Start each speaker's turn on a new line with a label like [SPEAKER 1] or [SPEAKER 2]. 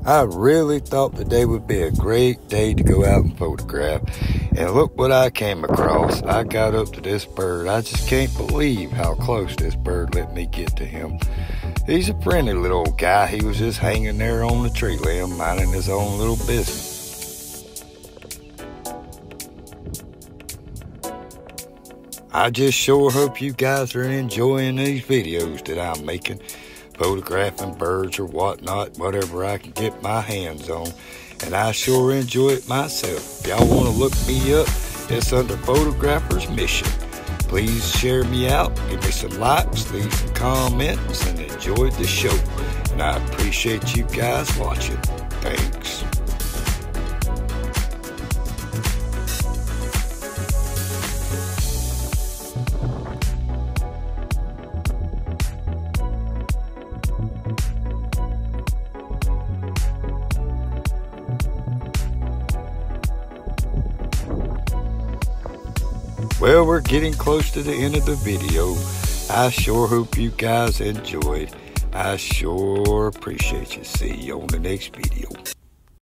[SPEAKER 1] I really thought today would be a great day to go out and photograph. And look what I came across. I got up to this bird. I just can't believe how close this bird let me get to him. He's a friendly little old guy. He was just hanging there on the tree limb, minding his own little business. I just sure hope you guys are enjoying these videos that I'm making, photographing birds or whatnot, whatever I can get my hands on, and I sure enjoy it myself. If y'all want to look me up, it's under Photographer's Mission. Please share me out, give me some likes, leave some comments, and enjoy the show. And I appreciate you guys watching. Thanks. Well, we're getting close to the end of the video. I sure hope you guys enjoyed. I sure appreciate you. See you on the next video.